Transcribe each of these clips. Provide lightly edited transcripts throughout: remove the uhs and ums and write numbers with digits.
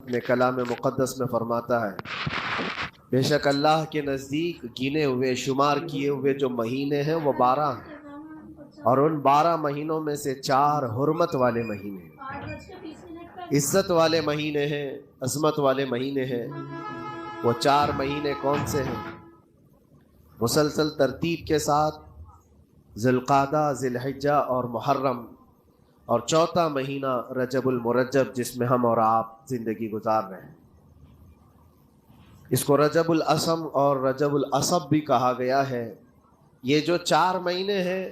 اپنے کلام مقدس میں فرماتا ہے بے شک اللہ کے نزدیک گنے ہوئے شمار کیے ہوئے جو مہینے ہیں وہ 12 ہیں، اور ان 12 مہینوں میں سے 4 حرمت والے مہینے ہیں، عزت والے مہینے ہیں، عظمت والے مہینے ہیں۔ وہ 4 مہینے کون سے ہیں؟ مسلسل ترتیب کے ساتھ ذی القعدہ، ذی الحجہ اور محرم، اور چوتھا مہینہ رجب المرجب جس میں ہم اور آپ زندگی گزار رہے ہیں۔ اس کو رجب الاسم اور رجب العصب بھی کہا گیا ہے۔ یہ جو 4 مہینے ہیں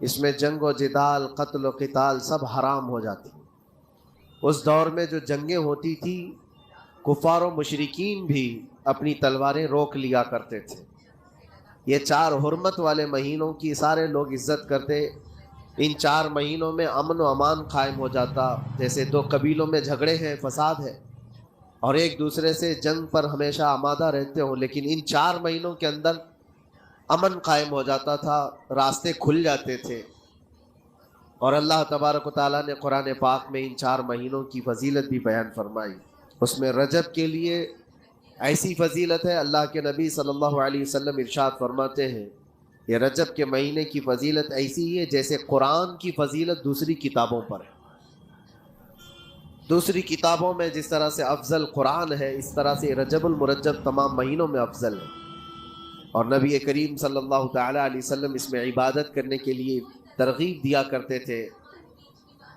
اس میں جنگ و جدال، قتل و قتال سب حرام ہو جاتی ہیں۔ اس دور میں جو جنگیں ہوتی تھی کفار و مشرکین بھی اپنی تلواریں روک لیا کرتے تھے۔ یہ 4 حرمت والے مہینوں کی سارے لوگ عزت کرتے۔ ان 4 مہینوں میں امن و امان قائم ہو جاتا، جیسے 2 قبیلوں میں جھگڑے ہیں، فساد ہے اور ایک دوسرے سے جنگ پر ہمیشہ آمادہ رہتے ہوں، لیکن ان 4 مہینوں کے اندر امن قائم ہو جاتا تھا، راستے کھل جاتے تھے۔ اور اللہ تبارک و تعالیٰ نے قرآن پاک میں ان 4 مہینوں کی فضیلت بھی بیان فرمائی۔ اس میں رجب کے لیے ایسی فضیلت ہے، اللہ کے نبی صلی اللہ علیہ وسلم ارشاد فرماتے ہیں یہ رجب کے مہینے کی فضیلت ایسی ہے جیسے قرآن کی فضیلت دوسری کتابوں پر ہے۔ دوسری کتابوں میں جس طرح سے افضل قرآن ہے، اس طرح سے رجب المرجب تمام مہینوں میں افضل ہے۔ اور نبی کریم صلی اللہ تعالیٰ علیہ وسلم اس میں عبادت کرنے کے لیے ترغیب دیا کرتے تھے۔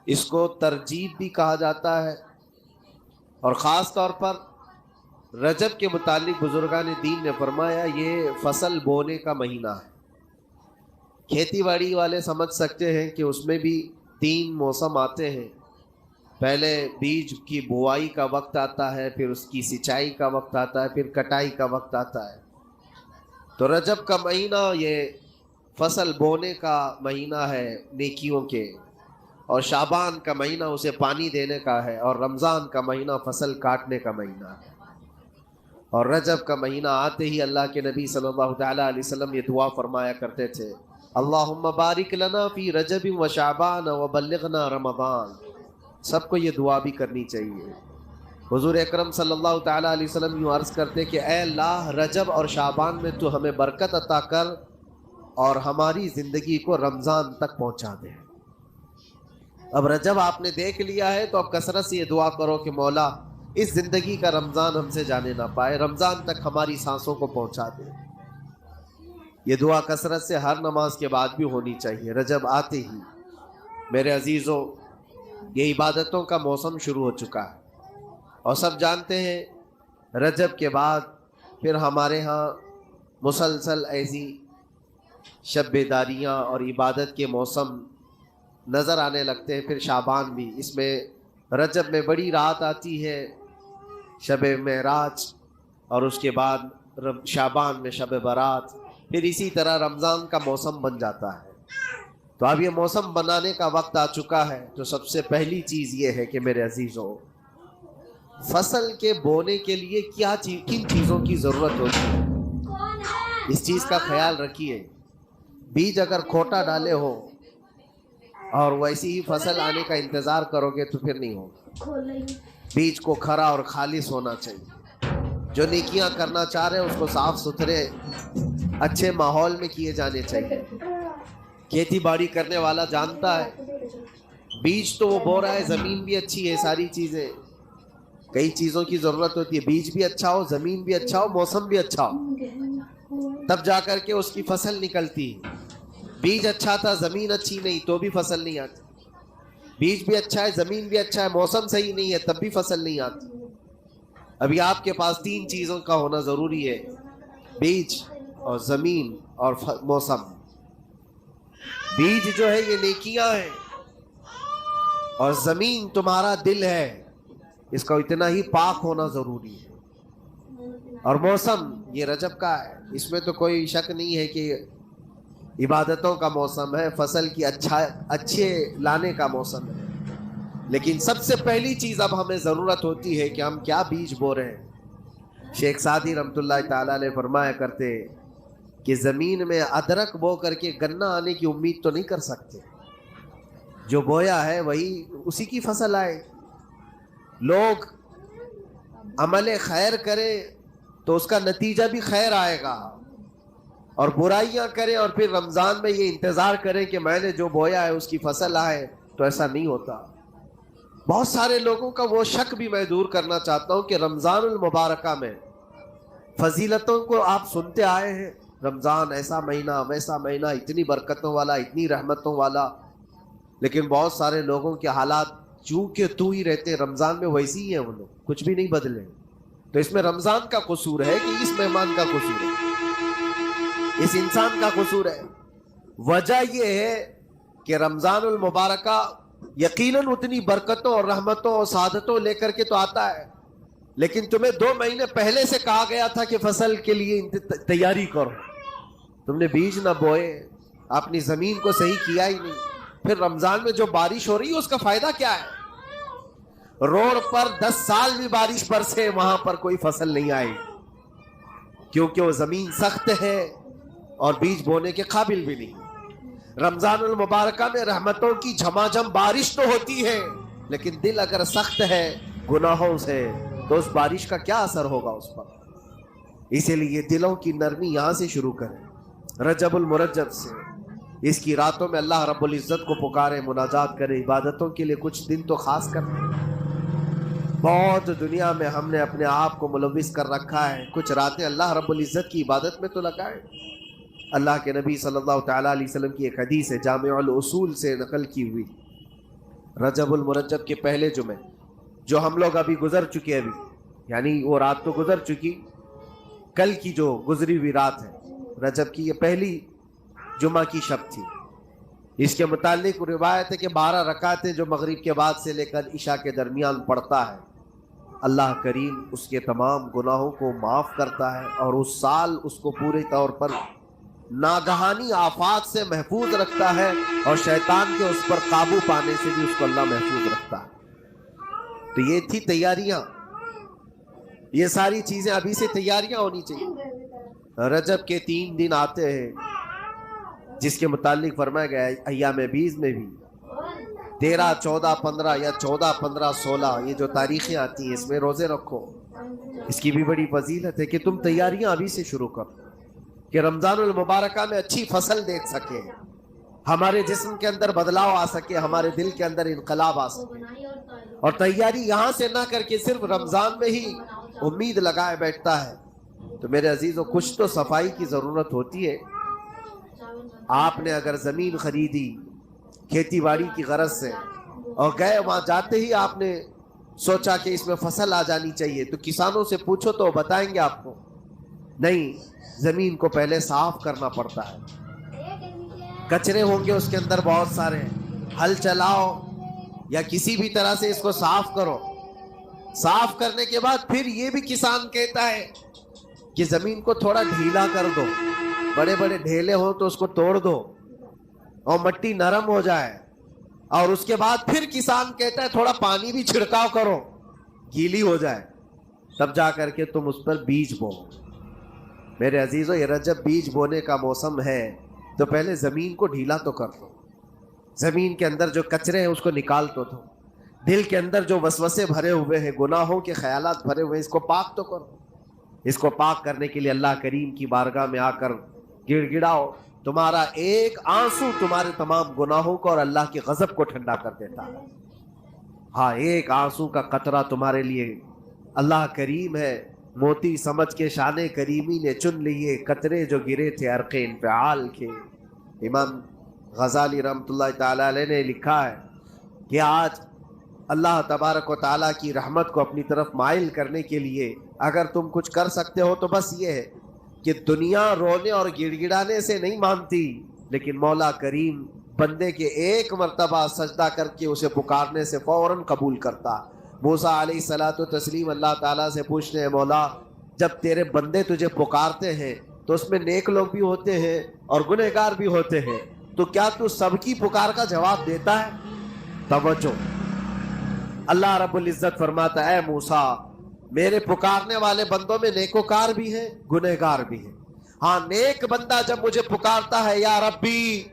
اس کو ترجیب بھی کہا جاتا ہے، اور خاص طور پر رجب کے متعلق بزرگان دین نے فرمایا یہ فصل بونے کا مہینہ ہے۔ کھیتی باڑی والے سمجھ سکتے ہیں کہ اس میں بھی 3 موسم آتے ہیں۔ پہلے بیج کی بوائی کا وقت آتا ہے، پھر اس کی سینچائی کا وقت آتا ہے، پھر کٹائی کا وقت آتا ہے۔ تو رجب کا مہینہ یہ فصل بونے کا مہینہ ہے نیکیوں کے، اور شعبان کا مہینہ اسے پانی دینے کا ہے، اور رمضان کا مہینہ فصل کاٹنے کا مہینہ ہے۔ اور رجب کا مہینہ آتے ہی اللہ کے نبی صلی اللہ تعالیٰ علیہ وسلم یہ دعا فرمایا کرتے تھے اللہم بارک لنا فی رجب و شعبان و بلغنا رمضان۔ سب کو یہ دعا بھی کرنی چاہیے۔ حضور اکرم صلی اللہ تعالیٰ علیہ وسلم یوں عرض کرتے کہ اے اللہ رجب اور شعبان میں تو ہمیں برکت عطا کر اور ہماری زندگی کو رمضان تک پہنچا دے۔ اب رجب آپ نے دیکھ لیا ہے تو اب کثرت سے یہ دعا کرو کہ مولا اس زندگی کا رمضان ہم سے جانے نہ پائے، رمضان تک ہماری سانسوں کو پہنچا دے۔ یہ دعا کثرت سے ہر نماز کے بعد بھی ہونی چاہیے۔ رجب آتے ہی میرے عزیزوں یہ عبادتوں کا موسم شروع ہو چکا ہے، اور سب جانتے ہیں رجب کے بعد پھر ہمارے ہاں مسلسل ایسی شب بیداریاں اور عبادت کے موسم نظر آنے لگتے ہیں۔ پھر شعبان بھی، اس میں رجب میں بڑی رات آتی ہے شب معراج، اور اس کے بعد شعبان میں شب برات، پھر اسی طرح رمضان کا موسم بن جاتا ہے۔ تو اب یہ موسم بنانے کا وقت آ چکا ہے۔ تو سب سے پہلی چیز یہ ہے کہ میرے عزیزوں فصل کے بونے کے لیے کن چیزوں کی ضرورت ہوتی ہے، اس چیز کا خیال رکھیے۔ بیج اگر کھوٹا ڈالے ہو اور ویسی ہی فصل آنے کا انتظار کرو گے تو پھر نہیں ہوگا۔ بیج کو کھرا اور خالص ہونا چاہیے۔ جو نیکیاں کرنا چاہ رہے ہیں اس کو صاف ستھرے اچھے ماحول میں کیے جانے چاہیے۔ کھیتی باڑی کرنے والا جانتا ہے بیج تو وہ بو رہا ہے، زمین بھی اچھی ہے، ساری چیزیں، کئی چیزوں کی ضرورت ہوتی ہے۔ بیج بھی اچھا ہو، زمین بھی اچھا ہو، موسم بھی اچھا ہو، تب جا کر کے اس کی فصل نکلتی ہے۔ بیج اچھا تھا، زمین اچھی نہیں تو بھی فصل نہیں آتی۔ بیج بھی اچھا ہے، زمین بھی اچھا ہے، موسم صحیح نہیں ہے تب بھی فصل نہیں آتی۔ ابھی آپ کے پاس 3 چیزوں کا ہونا ضروری ہے، بیج اور زمین اور موسم۔ بیج جو ہے یہ نیکیاں ہیں، اور زمین تمہارا دل ہے، اس کا اتنا ہی پاک ہونا ضروری ہے۔ اور موسم یہ رجب کا ہے، اس میں تو کوئی شک نہیں ہے کہ عبادتوں کا موسم ہے، فصل کی اچھے لانے کا موسم ہے۔ لیکن سب سے پہلی چیز اب ہمیں ضرورت ہوتی ہے کہ ہم کیا بیج بو رہے ہیں۔ شیخ سعدی رحمۃ اللہ تعالیٰ علیہ فرمایا کرتے کہ زمین میں ادرک بو کر کے گنا آنے کی امید تو نہیں کر سکتے، جو بویا ہے وہی اسی کی فصل آئے۔ لوگ عمل خیر کریں تو اس کا نتیجہ بھی خیر آئے گا، اور برائیاں کریں اور پھر رمضان میں یہ انتظار کریں کہ میں نے جو بویا ہے اس کی فصل آئے، تو ایسا نہیں ہوتا۔ بہت سارے لوگوں کا وہ شک بھی میں دور کرنا چاہتا ہوں کہ رمضان المبارکہ میں فضیلتوں کو آپ سنتے آئے ہیں، رمضان ایسا مہینہ ویسا مہینہ، اتنی برکتوں والا، اتنی رحمتوں والا، لیکن بہت سارے لوگوں کے حالات چونکہ تو ہی رہتے رمضان میں ویسے ہی ہیں، وہ لوگ کچھ بھی نہیں بدلے۔ تو اس میں رمضان کا قصور ہے کہ اس مہمان کا قصور ہے، اس انسان کا قصور ہے؟ وجہ یہ ہے کہ رمضان المبارکہ یقیناً اتنی برکتوں اور رحمتوں اور سعادتوں لے کر کے تو آتا ہے، لیکن تمہیں 2 مہینے پہلے سے کہا گیا تھا کہ فصل کے لیے تیاری کرو، تم نے بیج نہ بوئے، اپنی زمین کو صحیح کیا ہی نہیں، پھر رمضان میں جو بارش ہو رہی ہے اس کا فائدہ کیا ہے؟ روڈ پر 10 سال بھی بارش برسے وہاں پر کوئی فصل نہیں آئی، کیونکہ وہ زمین سخت ہے اور بیج بونے کے قابل بھی نہیں۔ رمضان المبارکہ میں رحمتوں کی جھماجھم بارش تو ہوتی ہے، لیکن دل اگر سخت ہے گناہوں سے تو اس بارش کا کیا اثر ہوگا اس پر؟ اسی لیے دلوں کی نرمی یہاں سے شروع کریں، رجب المرجب سے۔ اس کی راتوں میں اللہ رب العزت کو پکارے، مناجات کرے، عبادتوں کے لیے کچھ دن تو خاص کریں۔ بہت دنیا میں ہم نے اپنے آپ کو ملوث کر رکھا ہے، کچھ راتیں اللہ رب العزت کی عبادت میں تو لگائیں۔ اللہ کے نبی صلی اللہ تعالیٰ علیہ وسلم کی ایک حدیث ہے، جامع الاصول سے نقل کی ہوئی، رجب المرجب کے پہلے جمعے جو ہم لوگ ابھی گزر چکے، ابھی یعنی وہ رات تو گزر چکی، کل کی جو گزری ہوئی رات ہے رجب کی، یہ پہلی جمعہ کی شب تھی۔ اس کے متعلق روایت ہے کہ 12 رکعتیں جو مغرب کے بعد سے لے کر عشاء کے درمیان پڑھتا ہے، اللہ کریم اس کے تمام گناہوں کو معاف کرتا ہے اور اس سال اس کو پورے طور پر ناگہانی آفات سے محفوظ رکھتا ہے، اور شیطان کے اس پر قابو پانے سے بھی اس کو اللہ محفوظ رکھتا ہے۔ تو یہ تھی تیاریاں، یہ ساری چیزیں ابھی سے تیاریاں ہونی چاہیے۔ رجب کے 3 دن آتے ہیں جس کے متعلق فرمایا گیا ہے ایام بیز میں بھی 13، 14، 15 یا 14، 15، 16 یہ جو تاریخیں آتی ہیں اس میں روزے رکھو۔ اس کی بھی بڑی فضیلت ہے کہ تم تیاریاں ابھی سے شروع کرو کہ رمضان المبارکہ میں اچھی فصل دیکھ سکے، ہمارے جسم کے اندر بدلاؤ آ سکے، ہمارے دل کے اندر انقلاب آ سکے۔ اور تیاری یہاں سے نہ کر کے صرف رمضان میں ہی امید لگائے بیٹھتا ہے تو میرے عزیزوں کچھ تو صفائی کی ضرورت ہوتی ہے۔ آپ نے اگر زمین خریدی کھیتی باڑی کی غرض سے اور گئے، وہاں جاتے ہی آپ نے سوچا کہ اس میں فصل آ جانی چاہیے، تو کسانوں سے پوچھو تو بتائیں گے آپ کو نہیں، زمین کو پہلے صاف کرنا پڑتا ہے، کچرے ہوں گے اس کے اندر بہت سارے، ہل چلاؤ یا کسی بھی طرح سے اس کو صاف کرو، صاف کرنے کے بعد پھر یہ بھی کسان کہتا ہے کہ زمین کو تھوڑا ڈھیلا کر دو، بڑے بڑے ڈھیلے ہوں تو اس کو توڑ دو اور مٹی نرم ہو جائے، اور اس کے بعد پھر کسان کہتا ہے تھوڑا پانی بھی چھڑکاؤ کرو، گیلی ہو جائے، تب جا کر کے تم اس پر بیج بو۔ میرے عزیزو یہ رجب بیج بونے کا موسم ہے، تو پہلے زمین کو ڈھیلا تو کر دو، زمین کے اندر جو کچرے ہیں اس کو نکال تو دو، دل کے اندر جو وسوسے بھرے ہوئے ہیں، گناہوں کے خیالات بھرے ہوئے ہیں، اس کو پاک تو کرو۔ اس کو پاک کرنے کے لیے اللہ کریم کی بارگاہ میں آ کر گڑ گڑاؤ، تمہارا ایک آنسو تمہارے تمام گناہوں کو اور اللہ کے غضب کو ٹھنڈا کر دیتا ہے۔ ہاں، ایک آنسو کا قطرہ تمہارے لیے اللہ کریم ہے، موتی سمجھ کے شان کریمی نے چن لیے قطرے جو گرے تھے عرق انفعال کے۔ امام غزالی رحمۃ اللہ تعالی علیہ نے لکھا ہے کہ آج اللہ تبارک و تعالیٰ کی رحمت کو اپنی طرف مائل کرنے کے لیے اگر تم کچھ کر سکتے ہو تو بس یہ ہے کہ دنیا رونے اور گڑ گڑانے سے نہیں مانتی، لیکن مولا کریم بندے کے ایک مرتبہ سجدہ کر کے اسے پکارنے سے فوراً قبول کرتا۔ موسیٰ علیہ الصلاۃ والتسلیم اللہ تعالیٰ سے پوچھتے ہیں، مولا جب تیرے بندے تجھے پکارتے ہیں تو اس میں نیک لوگ بھی ہوتے ہیں اور گنہگار بھی ہوتے ہیں، تو کیا تو سب کی پکار کا جواب دیتا ہے؟ توجہ، اللہ رب العزت فرماتا ہے، اے موسیٰ میرے پکارنے والے بندوں میں نیکوکار بھی ہیں، گنہگار بھی ہیں۔ ہاں، نیک بندہ جب مجھے پکارتا ہے یا ربی،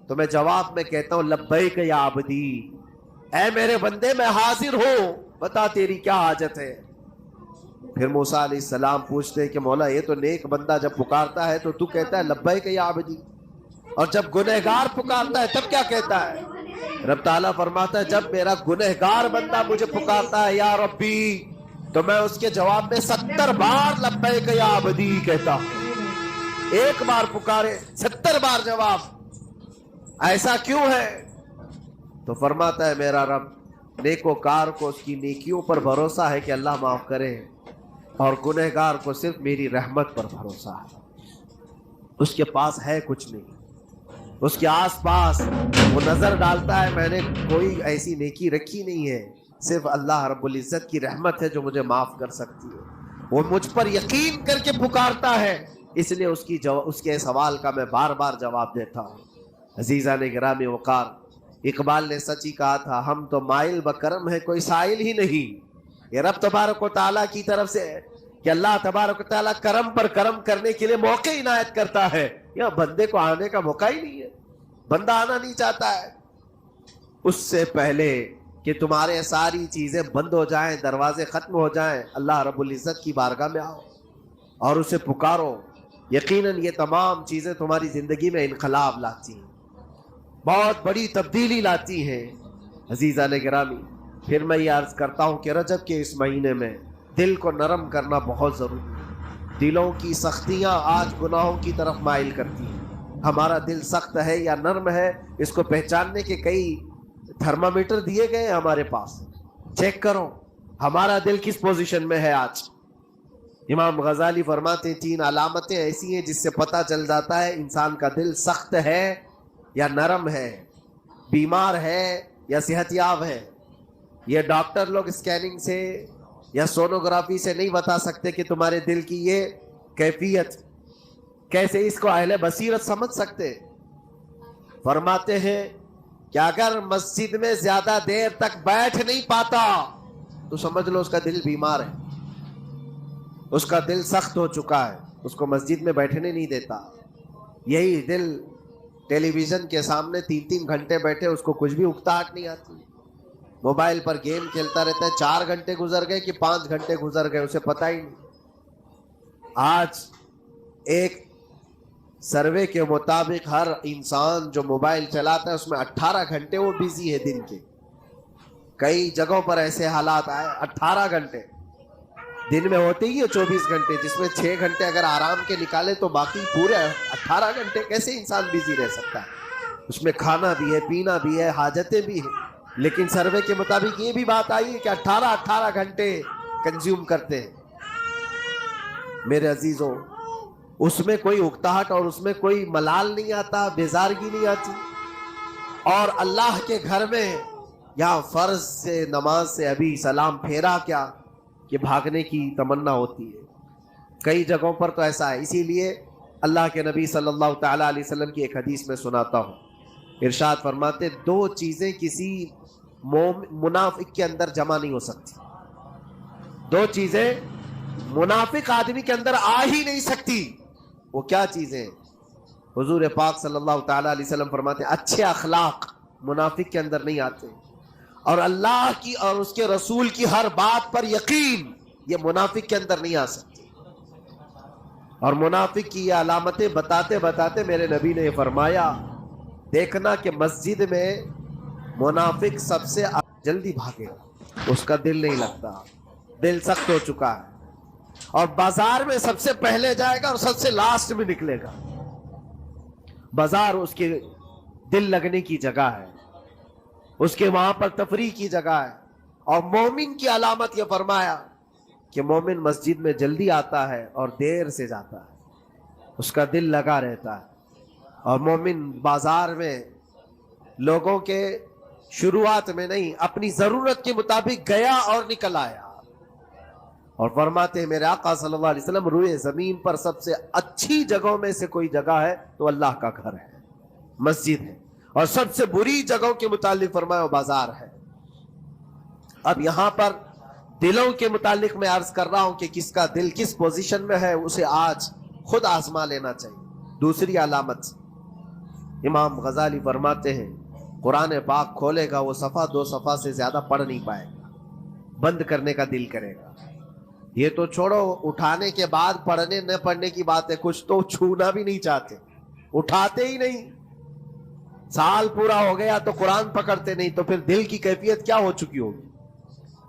تو میں جواب میں کہتا ہوں لبیک یا عبدی، اے میرے بندے میں حاضر ہوں، بتا تیری کیا حاجت ہے۔ پھر موسیٰ علیہ السلام پوچھتے ہیں کہ مولا یہ تو نیک بندہ جب پکارتا ہے تو کہتا ہے لبیک یا عبدی، اور جب گنہگار پکارتا ہے تب کیا کہتا ہے؟ رب تعالیٰ فرماتا ہے جب میرا گنہگار بندہ مجھے پکارتا ہے یا ربی، تو میں اس کے جواب میں 70 بار لبیک یا عبدی کہتا ہوں۔ ایک بار پکارے 70 بار جواب، ایسا کیوں ہے؟ تو فرماتا ہے میرا رب نیکوکار کو اس کی نیکیوں پر بھروسہ ہے کہ اللہ معاف کرے، اور گنہگار کو صرف میری رحمت پر بھروسہ ہے۔ اس کے پاس ہے کچھ نہیں، اس کے آس پاس وہ نظر ڈالتا ہے میں نے کوئی ایسی نیکی رکھی نہیں ہے، صرف اللہ رب العزت کی رحمت ہے جو مجھے معاف کر سکتی ہے۔ وہ مجھ پر یقین کر کے پکارتا ہے، اس لیے اس کے سوال کا میں بار بار جواب دیتا ہوں۔ عزیزان گرامی وقار، اقبال نے سچ ہی کہا تھا، ہم تو مائل بکرم ہے کوئی سائل ہی نہیں۔ یہ رب تبارک و تعالیٰ کی طرف سے کہ اللہ تبارک و تعالیٰ کرم پر کرم کرنے کے لیے موقع عنایت کرتا ہے، یا بندے کو آنے کا موقع ہی نہیں ہے، بندہ آنا نہیں چاہتا ہے۔ اس سے پہلے کہ تمہارے ساری چیزیں بند ہو جائیں، دروازے ختم ہو جائیں، اللہ رب العزت کی بارگاہ میں آؤ اور اسے پکارو، یقیناً یہ تمام چیزیں تمہاری زندگی میں انقلاب لاتی ہیں، بہت بڑی تبدیلی لاتی ہیں۔ عزیزان گرامی، پھر میں یہ عرض کرتا ہوں کہ رجب کے اس مہینے میں دل کو نرم کرنا بہت ضروری ہے۔ دلوں کی سختیاں آج گناہوں کی طرف مائل کرتی ہیں۔ ہمارا دل سخت ہے یا نرم ہے، اس کو پہچاننے کے کئی تھرمامیٹر دیے گئے ہیں ہمارے پاس، چیک کرو ہمارا دل کس پوزیشن میں ہے آج۔ امام غزالی فرماتے ہیں 3 علامتیں ایسی ہیں جس سے پتہ چل جاتا ہے انسان کا دل سخت ہے یا نرم ہے، بیمار ہے یا صحت یاب ہے۔ یہ ڈاکٹر لوگ اسکیننگ سے یا سونوگرافی سے نہیں بتا سکتے کہ تمہارے دل کی یہ کیفیت، کیسے اس کو اہل بصیرت سمجھ سکتے؟ فرماتے ہیں کہ اگر مسجد میں زیادہ دیر تک بیٹھ نہیں پاتا تو سمجھ لو اس کا دل بیمار ہے، اس کا دل سخت ہو چکا ہے، اس کو مسجد میں بیٹھنے نہیں دیتا۔ یہی دل ٹیلی ویژن کے سامنے 3 گھنٹے بیٹھے، اس کو کچھ بھی اکتاہٹ نہیں آتی، موبائل پر گیم کھیلتا رہتا ہے، 4 گھنٹے گزر گئے کہ 5 گھنٹے گزر گئے اسے پتہ ہی نہیں۔ آج ایک سروے کے مطابق ہر انسان جو موبائل چلاتا ہے اس میں 18 گھنٹے وہ بیزی ہے دن کے۔ کئی جگہوں پر ایسے حالات آئے 18 گھنٹے دن میں ہوتے ہی 24 گھنٹے، جس میں 6 گھنٹے اگر آرام کے نکالے تو باقی پورے 18 گھنٹے کیسے انسان بیزی رہ سکتا ہے؟ اس میں کھانا بھی ہے، پینا بھی ہے، حاجتیں بھی ہیں۔ لیکن سروے کے مطابق یہ بھی بات آئی ہے کہ 18 گھنٹے کنزیوم کرتے ہیں۔ میرے عزیزوں، اس میں کوئی اکتاہٹ اور اس میں کوئی ملال نہیں آتا، بیزارگی نہیں آتی، اور اللہ کے گھر میں یا فرض سے نماز سے ابھی سلام پھیرا کیا کہ بھاگنے کی تمنا ہوتی ہے۔ کئی جگہوں پر تو ایسا ہے۔ اسی لیے اللہ کے نبی صلی اللہ تعالیٰ علیہ وسلم کی ایک حدیث میں سناتا ہوں، ارشاد فرماتے 2 چیزیں کسی منافق کے اندر جمع نہیں ہو سکتی، 2 چیزیں منافق آدمی کے اندر آ ہی نہیں سکتی۔ وہ کیا چیزیں؟ حضور پاک صلی اللہ تعالیٰ علیہ وسلم فرماتے اچھے اخلاق منافق کے اندر نہیں آتے، اور اللہ کی اور اس کے رسول کی ہر بات پر یقین، یہ منافق کے اندر نہیں آ سکتی۔ اور منافق کی یہ علامتیں بتاتے بتاتے میرے نبی نے یہ فرمایا، دیکھنا کہ مسجد میں منافق سب سے جلدی بھاگے گا، اس کا دل نہیں لگتا، دل سخت ہو چکا ہے، اور بازار میں سب سے پہلے جائے گا اور سب سے لاسٹ میں نکلے گا۔ بازار اس کے دل لگنے کی جگہ ہے، اس کے وہاں پر تفریح کی جگہ ہے۔ اور مومن کی علامت یہ فرمایا کہ مومن مسجد میں جلدی آتا ہے اور دیر سے جاتا ہے، اس کا دل لگا رہتا ہے۔ اور مومن بازار میں لوگوں کے شروعات میں نہیں، اپنی ضرورت کے مطابق گیا اور نکل آیا۔ اور فرماتے ہیں میرے آقا صلی اللہ علیہ وسلم، روئے زمین پر سب سے اچھی جگہوں میں سے کوئی جگہ ہے تو اللہ کا گھر ہے، مسجد ہے، اور سب سے بری جگہوں کے متعلق فرمایا وہ بازار ہے۔ اب یہاں پر دلوں کے متعلق میں عرض کر رہا ہوں کہ کس کا دل کس پوزیشن میں ہے، اسے آج خود آزما لینا چاہیے۔ دوسری علامت، امام غزالی فرماتے ہیں قرآن پاک کھولے گا وہ صفحہ 2 صفحہ سے زیادہ پڑھ نہیں پائے گا، بند کرنے کا دل کرے گا۔ یہ تو چھوڑو اٹھانے کے بعد پڑھنے نہ پڑھنے کی بات ہے، کچھ تو چھونا بھی نہیں چاہتے، اٹھاتے ہی نہیں. سال پورا ہو گیا تو قرآن پکڑتے نہیں، تو پھر دل کی کیفیت کیا ہو چکی ہوگی؟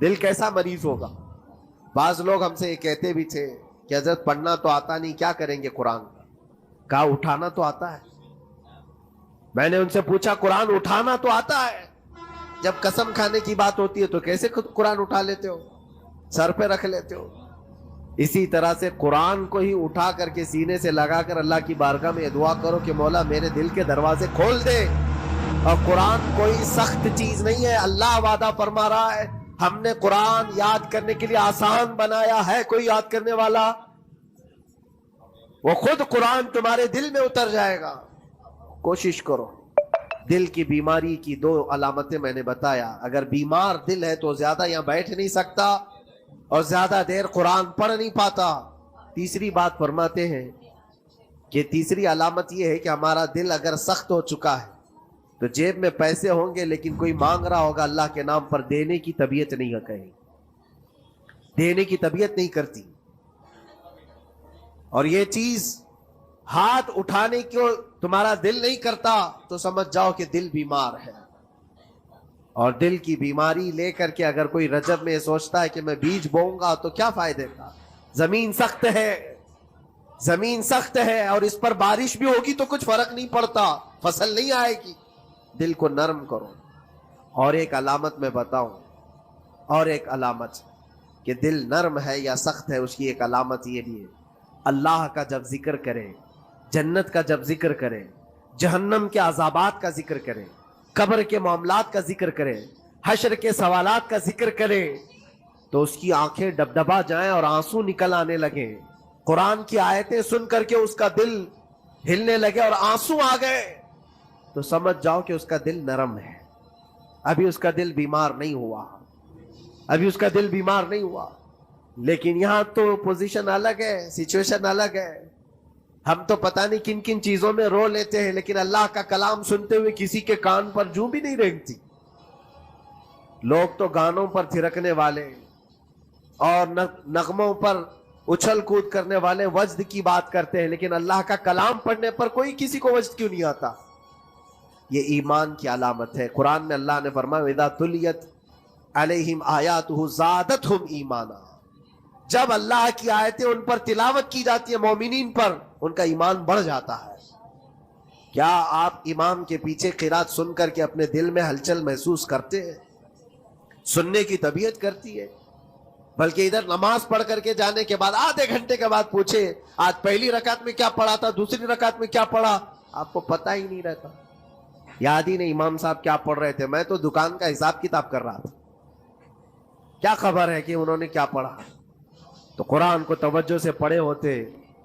دل کیسا مریض ہوگا؟ بعض لوگ ہم سے یہ کہتے بھی تھے کہ حضرت پڑھنا تو آتا نہیں، کیا کریں گے قرآن کا؟ کہا اٹھانا تو آتا ہے. میں نے ان سے پوچھا قرآن اٹھانا تو آتا ہے، جب قسم کھانے کی بات ہوتی ہے تو کیسے خود قرآن اٹھا لیتے ہو، سر پہ رکھ لیتے ہو؟ اسی طرح سے قرآن کو ہی اٹھا کر کے سینے سے لگا کر اللہ کی بارگاہ میں دعا کرو کہ مولا میرے دل کے دروازے کھول دے. اور قرآن کوئی سخت چیز نہیں ہے، اللہ وعدہ فرما رہا ہے ہم نے قرآن یاد کرنے کے لیے آسان بنایا ہے. کوئی یاد کرنے والا؟ وہ خود قرآن تمہارے دل میں اتر جائے گا. کوشش کرو. دل کی بیماری کی 2 علامتیں میں نے بتایا. اگر بیمار دل ہے تو زیادہ یہاں بیٹھ نہیں سکتا اور زیادہ دیر قرآن پڑھ نہیں پاتا. تیسری بات فرماتے ہیں کہ تیسری علامت یہ ہے کہ ہمارا دل اگر سخت ہو چکا ہے تو جیب میں پیسے ہوں گے لیکن کوئی مانگ رہا ہوگا اللہ کے نام پر، دینے کی طبیعت نہیں ہے، کہیں دینے کی طبیعت نہیں کرتی. اور یہ چیز ہاتھ اٹھانے کو تمہارا دل نہیں کرتا تو سمجھ جاؤ کہ دل بیمار ہے. اور دل کی بیماری لے کر کے اگر کوئی رجب میں سوچتا ہے کہ میں بیج بوؤں گا تو کیا فائدے کا؟ زمین سخت ہے، زمین سخت ہے اور اس پر بارش بھی ہوگی تو کچھ فرق نہیں پڑتا، فصل نہیں آئے گی. دل کو نرم کرو. اور ایک علامت میں بتاؤں، اور ایک علامت کہ دل نرم ہے یا سخت ہے، اس کی ایک علامت یہ بھی ہے، اللہ کا جب ذکر کرے، جنت کا جب ذکر کرے، جہنم کے عذابات کا ذکر کرے، قبر کے معاملات کا ذکر کرے، حشر کے سوالات کا ذکر کرے، تو اس کی آنکھیں ڈبڈبا جائیں اور آنسو نکل آنے لگے. قرآن کی آیتیں سن کر کے اس کا دل ہلنے لگے اور آنسو آ گئے تو سمجھ جاؤ کہ اس کا دل نرم ہے. ابھی اس کا دل بیمار نہیں ہوا، ابھی اس کا دل بیمار نہیں ہوا. لیکن یہاں تو پوزیشن الگ ہے، سچویشن الگ ہے. ہم تو پتہ نہیں کن کن چیزوں میں رو لیتے ہیں لیکن اللہ کا کلام سنتے ہوئے کسی کے کان پر جوں بھی نہیں رینگتی. لوگ تو گانوں پر تھرکنے والے اور نغموں پر اچھل کود کرنے والے وجد کی بات کرتے ہیں، لیکن اللہ کا کلام پڑھنے پر کوئی کسی کو وجد کیوں نہیں آتا؟ یہ ایمان کی علامت ہے. قرآن میں اللہ نے فرمایا وَإِذَا تُلِيَتْ عَلَيْهِمْ آيَاتُهُ زَادَتْهُمْ ایمانا. جب اللہ کی آیتیں ان پر تلاوت کی جاتی ہے، مومنین پر، ان کا ایمان بڑھ جاتا ہے. کیا آپ امام کے پیچھے قرات سن کر کے اپنے دل میں ہلچل محسوس کرتے ہیں؟ سننے کی طبیعت کرتی ہے. بلکہ ادھر نماز پڑھ کر کے جانے کے بعد آدھے گھنٹے کے بعد پوچھے آج پہلی رکعت میں کیا پڑھا تھا، دوسری رکعت میں کیا پڑھا، آپ کو پتہ ہی نہیں رہتا. یاد ہی نہیں امام صاحب کیا پڑھ رہے تھے، میں تو دکان کا حساب کتاب کر رہا تھا، کیا خبر ہے کہ انہوں نے کیا پڑھا. تو قرآن کو توجہ سے پڑھے ہوتے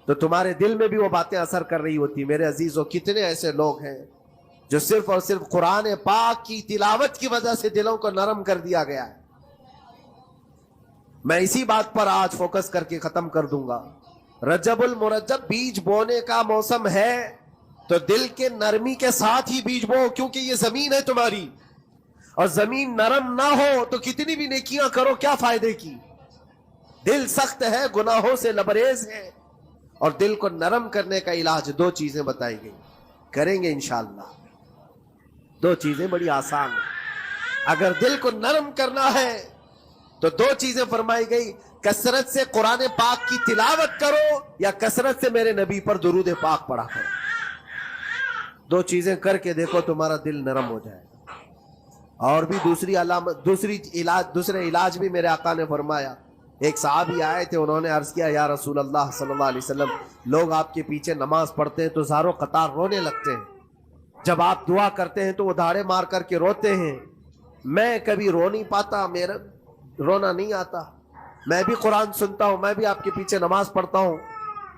تو تمہارے دل میں بھی وہ باتیں اثر کر رہی ہوتی. میرے عزیزوں، کتنے ایسے لوگ ہیں جو صرف اور صرف قرآن پاک کی تلاوت کی وجہ سے دلوں کو نرم کر دیا گیا ہے. میں اسی بات پر آج فوکس کر کے ختم کر دوں گا. رجب المرجب بیج بونے کا موسم ہے تو دل کے نرمی کے ساتھ ہی بیج بو، کیونکہ یہ زمین ہے تمہاری، اور زمین نرم نہ ہو تو کتنی بھی نیکیاں کرو کیا فائدے کی. دل سخت ہے، گناہوں سے لبریز ہے، اور دل کو نرم کرنے کا علاج 2 چیزیں بتائی گئی، کریں گے انشاءاللہ. 2 چیزیں بڑی آسان ہیں. اگر دل کو نرم کرنا ہے تو 2 چیزیں فرمائی گئی، کثرت سے قرآن پاک کی تلاوت کرو یا کثرت سے میرے نبی پر درود پاک پڑھا کرو. 2 چیزیں کر کے دیکھو تمہارا دل نرم ہو جائے گا. اور بھی دوسری علامت، دوسرے علاج بھی میرے آقا نے فرمایا. ایک صحابی آئے تھے، انہوں نے عرض کیا یا رسول اللہ صلی اللہ علیہ وسلم، لوگ آپ کے پیچھے نماز پڑھتے ہیں تو زاروں قطار رونے لگتے ہیں، جب آپ دعا کرتے ہیں تو وہ دھاڑے مار کر کے روتے ہیں. میں کبھی رو نہیں پاتا، میرا رونا نہیں آتا، میں بھی قرآن سنتا ہوں، میں بھی آپ کے پیچھے نماز پڑھتا ہوں.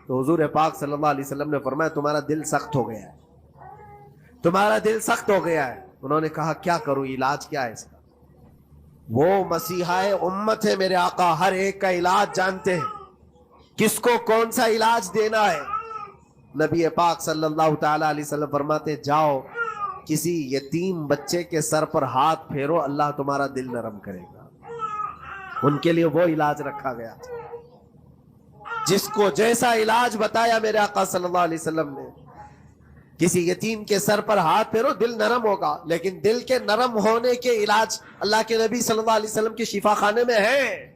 تو حضور پاک صلی اللہ علیہ وسلم نے فرمایا تمہارا دل سخت ہو گیا ہے، تمہارا دل سخت ہو گیا ہے. انہوں نے کہا کیا کروں، علاج کیا ہے اس کا؟ وہ مسیحا امت ہے میرے آقا، ہر ایک کا علاج جانتے ہیں، کس کو کون سا علاج دینا ہے. نبی پاک صلی اللہ تعالی علیہ وسلم فرماتے ہیں جاؤ کسی یتیم بچے کے سر پر ہاتھ پھیرو، اللہ تمہارا دل نرم کرے گا. ان کے لیے وہ علاج رکھا گیا تھا. جس کو جیسا علاج بتایا میرے آقا صلی اللہ علیہ وسلم نے، کسی یتیم کے سر پر ہاتھ پھیرو دل نرم ہوگا، لیکن دل کے نرم ہونے کے علاج اللہ کے نبی صلی اللہ علیہ وسلم کے شفا خانے میں ہیں۔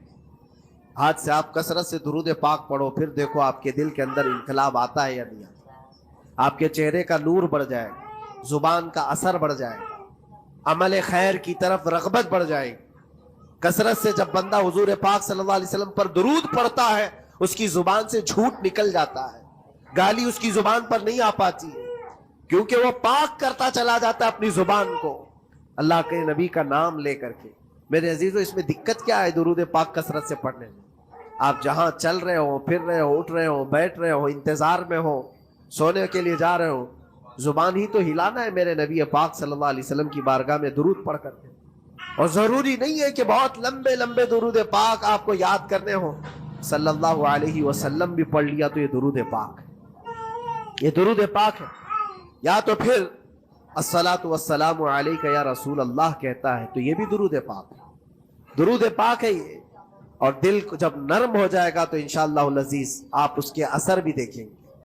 آج سے آپ کثرت سے درود پاک پڑھو، پھر دیکھو آپ کے دل کے اندر انقلاب آتا ہے یا نہیں آتا۔ آپ کے چہرے کا نور بڑھ جائے گا، زبان کا اثر بڑھ جائے گا، عمل خیر کی طرف رغبت بڑھ جائے گی۔ کثرت سے جب بندہ حضور پاک صلی اللہ علیہ وسلم پر درود پڑھتا ہے، اس کی زبان سے جھوٹ نکل جاتا ہے، گالی اس کی زبان پر نہیں آ پاتی ہے، کیونکہ وہ پاک کرتا چلا جاتا ہے اپنی زبان کو اللہ کے نبی کا نام لے کر کے۔ میرے عزیزو، اس میں دقت کیا ہے درود پاک کثرت سے پڑھنے میں؟ آپ جہاں چل رہے ہو، پھر رہے ہو، اٹھ رہے ہو، بیٹھ رہے ہو، انتظار میں ہو، سونے کے لیے جا رہے ہو، زبان ہی تو ہلانا ہے میرے نبی پاک صلی اللہ علیہ وسلم کی بارگاہ میں درود پڑھ کر کے۔ اور ضروری نہیں ہے کہ بہت لمبے لمبے درود پاک آپ کو یاد کرنے ہو، صلی اللہ علیہ وسلم بھی پڑھ لیا تو یہ درود پاک ہے، یہ درود پاک ہے۔ یا تو پھر الصلاۃ والسلام علیک یا رسول اللہ کہتا ہے تو یہ بھی درود پاک ہے، درود پاک ہے یہ۔ اور دل جب نرم ہو جائے گا تو انشاءاللہ العزیز آپ اس کے اثر بھی دیکھیں گے۔